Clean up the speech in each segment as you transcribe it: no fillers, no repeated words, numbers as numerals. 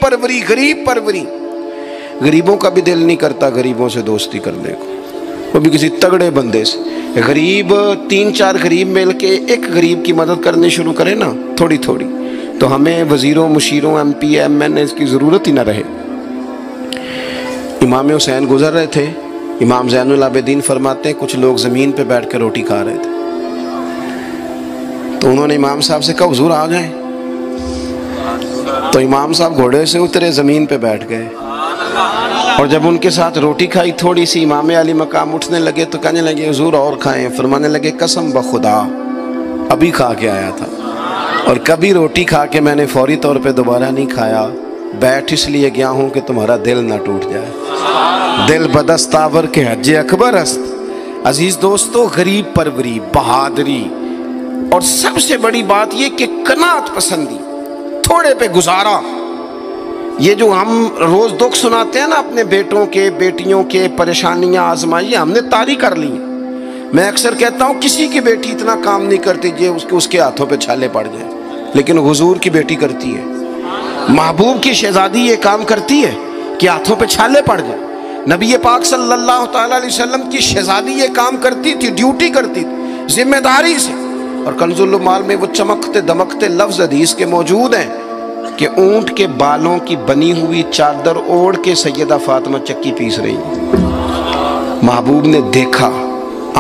پروری، غریب پروری. غریبوں کا بھی دل نہیں کرتا غریبوں سے دوستی کرنے کو، وہ بھی کسی تگڑے بندے سے. غریب 3-4 غریب مل کے ایک غریب کی مدد کرنے شروع کرے نا تھوڑی تھوڑی، تو ہمیں وزیروں، مشیروں، ایم پی، ایم این اے کی ضرورت ہی نہ رہے. امام حسین گزر رہے تھے. امام زین العابدین فرماتے ہیں کچھ لوگ زمین پہ بیٹھ کے روٹی کھا رہے تھے، تو انہوں نے امام صاحب سے کہا حضور آ جائیں. تو امام صاحب گھوڑے سے اترے، زمین پہ بیٹھ گئے، اور جب ان کے ساتھ روٹی کھائی تھوڑی سی، امام علی مقام اٹھنے لگے تو کہنے لگے حضور اور کھائیں. فرمانے لگے قسم بخدا ابھی کھا کے آیا تھا، اور کبھی روٹی کھا کے میں نے فوری طور پہ دوبارہ نہیں کھایا. بیٹھ اس لیے گیا ہوں کہ تمہارا دل نہ ٹوٹ جائے. دل بدستاور کے حج اکبر است. عزیز دوستو، غریب پروری، بہادری، اور سب سے بڑی بات یہ کہ قناعت پسندی، تھوڑے پہ گزارا. یہ جو ہم روز دکھ سناتے ہیں نا اپنے بیٹوں کے، بیٹیوں کے، پریشانیاں، آزمائیاں ہم نے طاری کر لی ہیں. میں اکثر کہتا ہوں کسی کی بیٹی اتنا کام نہیں کرتی اس کے ہاتھوں پہ چھالے پڑ جائیں، لیکن حضور کی بیٹی کرتی ہے. محبوب کی شہزادی یہ کام کرتی ہے کہ ہاتھوں پہ چھالے پڑ جائیں. نبی پاک صلی اللہ تعالیٰ علیہ وسلم کی شہزادی یہ کام کرتی تھی، ڈیوٹی کرتی تھی ذمہ داری سے. اور کنز المال میں وہ چمکتے دمکتے لفظ حدیث کے موجود ہیں کہ اونٹ کے بالوں کی بنی ہوئی چادر اوڑھ کے سیدہ فاطمہ چکی پیس رہی. محبوب نے دیکھا،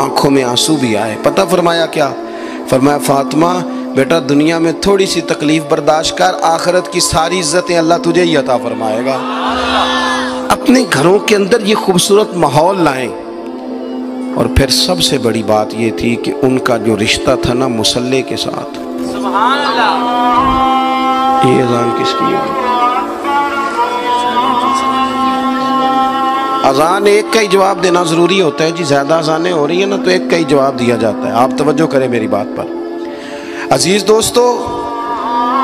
آنکھوں میں آنسو بھی آئے. پتہ فرمایا کیا؟ فرمایا فاطمہ بیٹا دنیا میں تھوڑی سی تکلیف برداشت کر، آخرت کی ساری عزتیں اللہ تجھے ہی عطا فرمائے گا. اپنے گھروں کے اندر یہ خوبصورت ماحول لائیں. اور پھر سب سے بڑی بات یہ تھی کہ ان کا جو رشتہ تھا نا مصلی کے ساتھ. سبحان اللہ. یہ اذان کس کی ہے؟ اذان ایک کا ہی جواب دینا ضروری ہوتا ہے جی. زیادہ اذانیں ہو رہی ہیں نا تو ایک کا ہی جواب دیا جاتا ہے. آپ توجہ کریں میری بات پر. عزیز دوستو،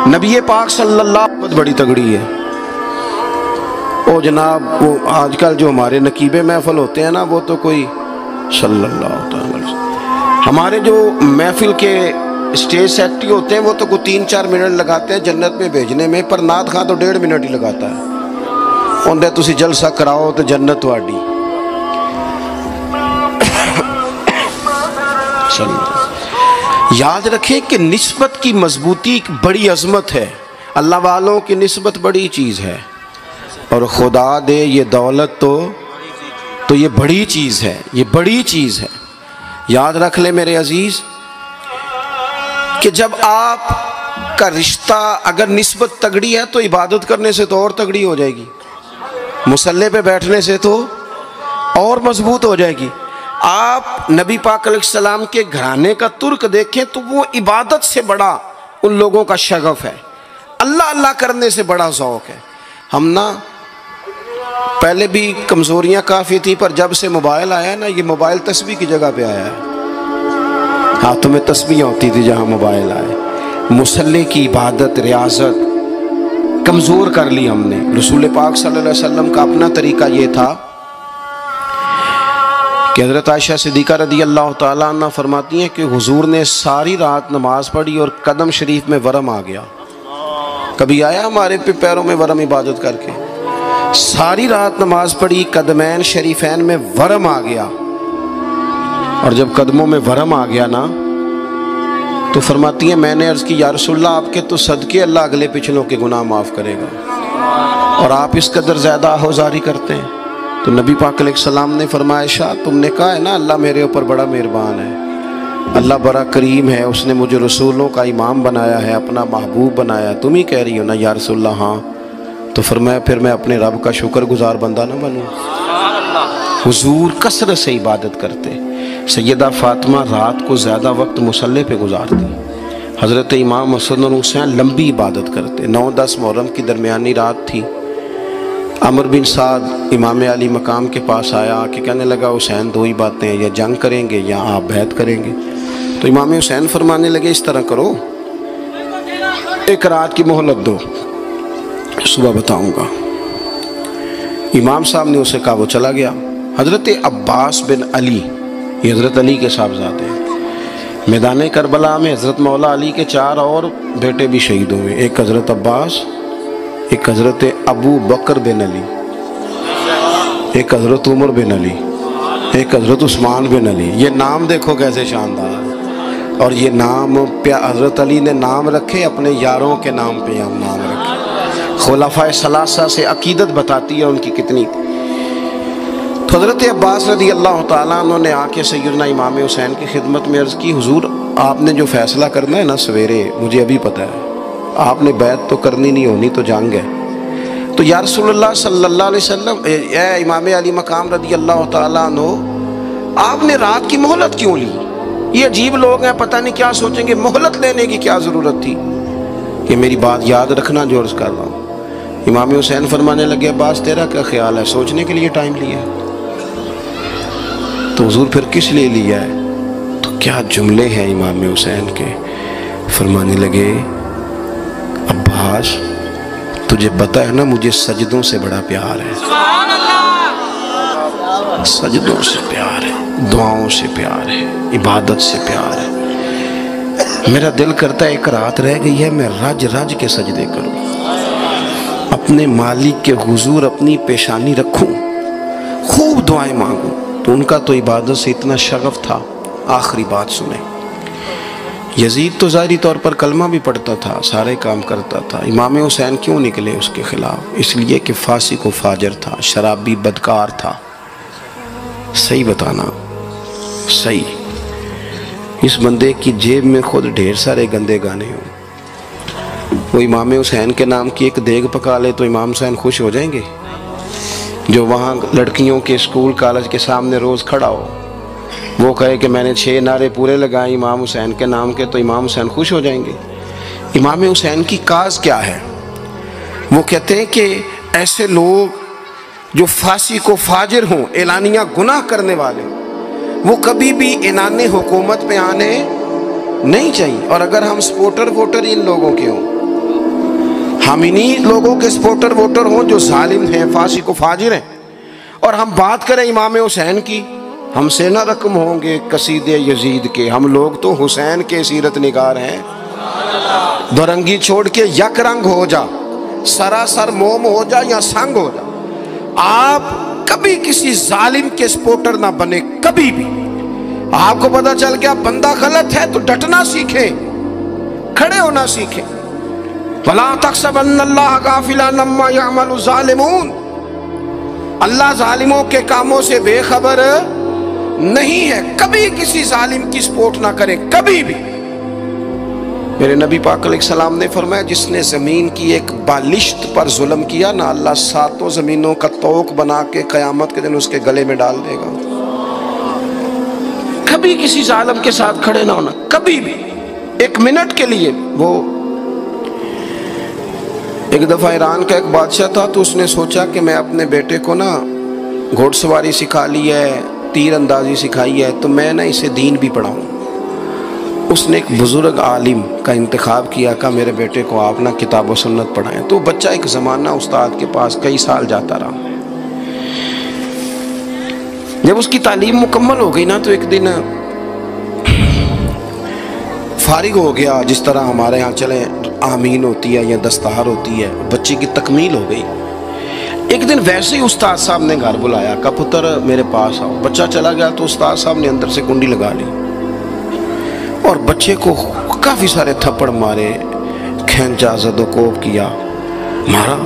نبی پاک صلی اللہ علیہ وسلم بڑی تگڑی ہے. او جناب وہ آج کل جو ہمارے نقیبے محفل ہوتے ہیں نا وہ تو کوئی صلی اللہ علیہ وسلم. ہمارے جو محفل کے اسٹیج سیکٹری ہوتے ہیں وہ تو کوئی 3-4 منٹ لگاتے ہیں جنت میں بھیجنے میں، پر نعت خواں تو 1.5 منٹ ہی لگاتا ہے. اندر تسی جلسہ کراؤ تو جنت واڈی. یاد رکھیں کہ نسبت کی مضبوطی ایک بڑی عظمت ہے. اللہ والوں کی نسبت بڑی چیز ہے، اور خدا دے یہ دولت تو یہ بڑی چیز ہے، یہ بڑی چیز ہے. یاد رکھ لے میرے عزیز کہ جب آپ کا رشتہ اگر نسبت تگڑی ہے تو عبادت کرنے سے تو اور تگڑی ہو جائے گی، مصلی پہ بیٹھنے سے تو اور مضبوط ہو جائے گی. آپ نبی پاک علیہ السلام کے گھرانے کا ترک دیکھیں تو وہ عبادت سے بڑا ان لوگوں کا شغف ہے، اللہ اللہ کرنے سے بڑا ذوق ہے. ہم نا پہلے بھی کمزوریاں کافی تھی، پر جب سے موبائل آیا نا یہ موبائل تسبیح کی جگہ پہ آیا ہے. ہاتھوں میں تسبیح ہوتی تھی جہاں موبائل آئے. مصلی کی عبادت، ریاضت کمزور کر لی ہم نے. رسول پاک صلی اللہ علیہ وسلم کا اپنا طریقہ یہ تھا کہ حضرت عائشہ صدیقہ رضی اللہ تعالیٰ عنہ فرماتی ہیں کہ حضور نے ساری رات نماز پڑھی اور قدم شریف میں ورم آ گیا. کبھی آیا ہمارے پیروں میں ورم عبادت کر کے؟ ساری رات نماز پڑھی، قدمین شریفین میں ورم آ گیا، اور جب قدموں میں ورم آ گیا نا تو فرماتی ہیں میں نے عرض کی یا رسول اللہ آپ کے تو صدقے اللہ اگلے پچھلوں کے گناہ معاف کرے گا، اور آپ اس قدر زیادہ آہوزاری کرتے ہیں. تو نبی پاک علیہ السلام نے فرمایا عائشہ تم نے کہا ہے نا اللہ میرے اوپر بڑا مہربان ہے، اللہ بڑا کریم ہے، اس نے مجھے رسولوں کا امام بنایا ہے، اپنا محبوب بنایا. تم ہی کہہ رہی ہو نا یا رسول اللہ؟ ہاں. تو فرمایا پھر میں اپنے رب کا شکر گزار بندہ نہ بنوں. حضور کثرت سے عبادت کرتے. سیدہ فاطمہ رات کو زیادہ وقت مصلی پہ گزارتی. حضرت امام حسن اور حسین لمبی عبادت کرتے. 9-10 محرم کی درمیانی رات تھی. عمر بن سعد امام علی مقام کے پاس آیا کہ کہنے لگا حسین 2 ہی باتیں ہیں، یا جنگ کریں گے یا آپ بیعت کریں گے. تو امام حسین فرمانے لگے اس طرح کرو، ایک رات کی مہلت دو، صبح بتاؤں گا. امام صاحب نے اسے کہا، وہ چلا گیا. حضرت عباس بن علی، یہ حضرت علی کے صاحبزادے ہیں، میدان کربلا میں حضرت مولا علی کے 4 اور بیٹے بھی شہید ہوئے. ایک حضرت عباس، ایک حضرت ابو بکر بن علی، ایک حضرت عمر بن علی، ایک حضرت عثمان بن علی. یہ نام دیکھو کیسے شاندار. اور یہ نام حضرت علی نے نام رکھے اپنے یاروں کے نام پہ ہم نام رکھے. خلفائے ثلاثہ سے عقیدت بتاتی ہے ان کی کتنی. تو حضرت عباس رضی اللہ تعالیٰ عنہ نے آ کے سیدنا امام حسین کی خدمت میں عرض کی، حضور آپ نے جو فیصلہ کرنا ہے نا سویرے، مجھے ابھی پتہ ہے آپ نے بیعت تو کرنی نہیں، ہونی تو جنگ ہے. تو یا رسول اللہ صلی اللہ علیہ وسلم، اے امام علی مقام رضی اللہ تعالیٰ عنہ، آپ نے رات کی مہلت کیوں لی؟ یہ عجیب لوگ ہیں، پتہ نہیں کیا سوچیں گے، مہلت لینے کی کیا ضرورت تھی؟ کہ میری بات یاد رکھنا جو عرض کر رہا ہوں. امام حسین فرمانے لگے، عباس تیرا کیا خیال ہے، سوچنے کے لیے ٹائم لیا ہے تو حضور پھر کس لیے لیا ہے؟ تو کیا جملے ہیں امام حسین کے. فرمانے لگے، عباس تجھے پتہ ہے نا مجھے سجدوں سے بڑا پیار ہے، سجدوں سے پیار ہے، دعاؤں سے پیار ہے، عبادت سے پیار ہے. میرا دل کرتا ہے ایک رات رہ گئی ہے میں رج رج کے سجدے کروں، اپنے مالک کے حضور اپنی پیشانی رکھوں، خوب دعائیں مانگوں. تو ان کا تو عبادت سے اتنا شغف تھا. آخری بات سنیں، یزید تو ظاہری طور پر کلمہ بھی پڑھتا تھا، سارے کام کرتا تھا. امام حسین کیوں نکلے اس کے خلاف؟ اس لیے کہ فاسق و فاجر تھا، شرابی بدکار تھا. صحیح بتانا، صحیح. اس بندے کی جیب میں خود ڈھیر سارے گندے گانے ہوں، وہ امام حسین کے نام کی ایک دیگ پکا لے تو امام حسین خوش ہو جائیں گے؟ جو وہاں لڑکیوں کے اسکول کالج کے سامنے روز کھڑا ہو، وہ کہے کہ میں نے 6 نعرے پورے لگائے امام حسین کے نام کے، تو امام حسین خوش ہو جائیں گے؟ امام حسین کی کاز کیا ہے؟ وہ کہتے ہیں کہ ایسے لوگ جو فاسق و فاجر ہوں، اعلانیہ گناہ کرنے والے، وہ کبھی بھی عنان حکومت میں آنے نہیں چاہیے. اور اگر ہم سپورٹر ووٹر ان لوگوں کے ہوں، ہم انہی لوگوں کے سپورٹر ووٹر ہوں جو ظالم ہیں، فاسق و فاجر ہیں، اور ہم بات کریں امام حسین کی، ہم سے نہ رقم ہوں گے قصید یزید کے. ہم لوگ تو حسین کے سیرت نگار ہیں. دورنگی چھوڑ کے یک رنگ ہو جا، سراسر موم ہو جا یا سنگ ہو جا، آپ کبھی کسی ظالم کے سپورٹر نہ بنے. کبھی بھی آپ کو پتہ چل گیا بندہ غلط ہے تو ڈٹنا سیکھیں، کھڑے ہونا سیکھیں. وَلَا تَحْسَبَنَّ اللَّهَ غَافِلًا عَمَّا يَعْمَلُ الظَّالِمُونَ، اللہ ظالموں کے کاموں سے بے خبر نہیں ہے. کبھی کسی ظالم کی سپورٹ نہ کرے، کبھی بھی. میرے نبی پاک علیہ السلام نے فرمایا، جس نے زمین کی ایک بالشت پر ظلم کیا نا، اللہ 7 زمینوں کا طوق بنا کے قیامت کے دن اس کے گلے میں ڈال دے گا. کبھی کسی ظالم کے ساتھ کھڑے نہ ہونا، کبھی بھی ایک منٹ کے لیے. وہ ایک دفعہ ایران کا ایک بادشاہ تھا، تو اس نے سوچا کہ میں اپنے بیٹے کو نا گھوڑ سواری سکھا لی ہے، تیر اندازی سکھائی ہے، تو میں نا اسے دین بھی پڑھاؤں. اس نے ایک بزرگ عالم کا انتخاب کیا کہ میرے بیٹے کو آپ نا کتاب و سنت پڑھائیں. تو بچہ ایک زمانہ استاد کے پاس کئی سال جاتا رہا. جب اس کی تعلیم مکمل ہو گئی نا، تو ایک دن فارغ ہو گیا. جس طرح ہمارے ہاں چلیں آمین ہوتی ہے یا دستار ہوتی ہے، بچے کی تکمیل ہو گئی. ایک دن ویسے ہی استاد صاحب نے گھر بلایا، کہا پتر میرے پاس آؤ. بچہ چلا گیا تو استاد صاحب نے اندر سے کنڈی لگا لی اور بچے کو کافی سارے تھپڑ مارے، کھینچا، زد و کوب کیا، مارا.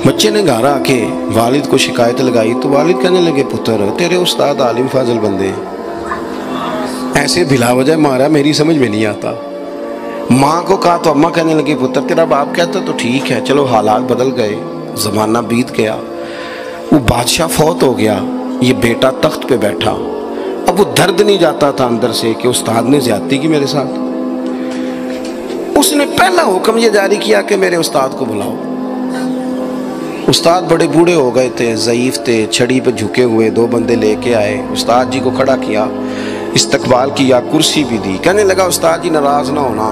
بچے نے گھر آ کے والد کو شکایت لگائی تو والد کہنے لگے، پتر تیرے استاد عالم فاضل بندے ہیں، ایسے بلا وجہ مارا، میری سمجھ میں نہیں آتا. ماں کو کہا تو اماں کہنے لگی، پتر تیرا باپ کہتا تو ٹھیک ہے، چلو حالات بدل گئے، زمانہ بیت گیا، وہ بادشاہ فوت ہو گیا، یہ بیٹا تخت پہ بیٹھا. اب وہ درد نہیں جاتا تھا اندر سے کہ استاد نے زیادتی کی میرے ساتھ. اس نے پہلا حکم یہ جاری کیا کہ میرے استاد کو بلاؤ. استاد بڑے بوڑھے ہو گئے تھے، ضعیف تھے، چھڑی پہ جھکے ہوئے. 2 بندے لے کے آئے، استاد جی کو کھڑا کیا، استقبال کیا، کرسی بھی دی. کہنے لگا، استاد جی ناراض نہ ہونا،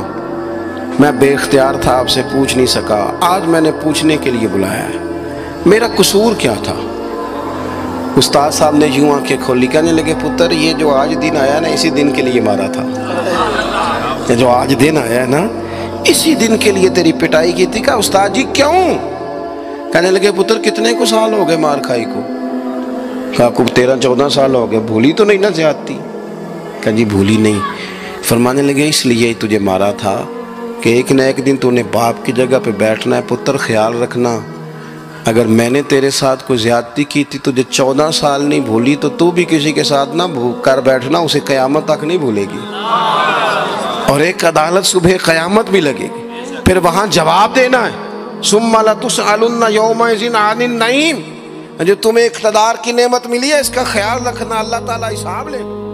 میں بے اختیار تھا، آپ سے پوچھ نہیں سکا، آج میں نے پوچھنے کے لیے بلایا ہے، میرا قصور کیا تھا؟ استاد صاحب نے یوں آنکھیں کھولی، کہنے لگے، پتر یہ جو آج دن آیا نا، اسی دن کے لیے مارا تھا. یہ جو آج دن آیا ہے نا، اسی دن کے لیے تیری پٹائی کی تھی. کہا، استاد جی کیوں؟ کہنے لگے پتر کتنے کو سال ہو گئے مار کھائی کو؟ کہا کو 13-14 سال ہو گئے، بھولی تو نہیں نہ زیادتی؟ کہا جی بھولی نہیں۔ فرمانے لگے اس لیے تجھے مارا تھا کہ ایک نہ ایک دن تو نے باپ کی جگہ پہ بیٹھنا ہے، پتر خیال رکھنا اگر میں نے تیرے ساتھ کوئی زیادتی کی تھی تجھے 14 سال نہیں بھولی تو بھی کسی کے ساتھ نہ کر بیٹھنا، اسے قیامت تک نہیں بھولے گی، اور ایک عدالت صبح قیامت بھی لگے گی، پھر وہاں جواب دینا ہے ثم لتسألن یومئذ عن النعیم۔ جو تمہیں اقتدار کی نعمت ملی ہے اس کا خیال رکھنا، اللہ تعالیٰ حساب لے گا۔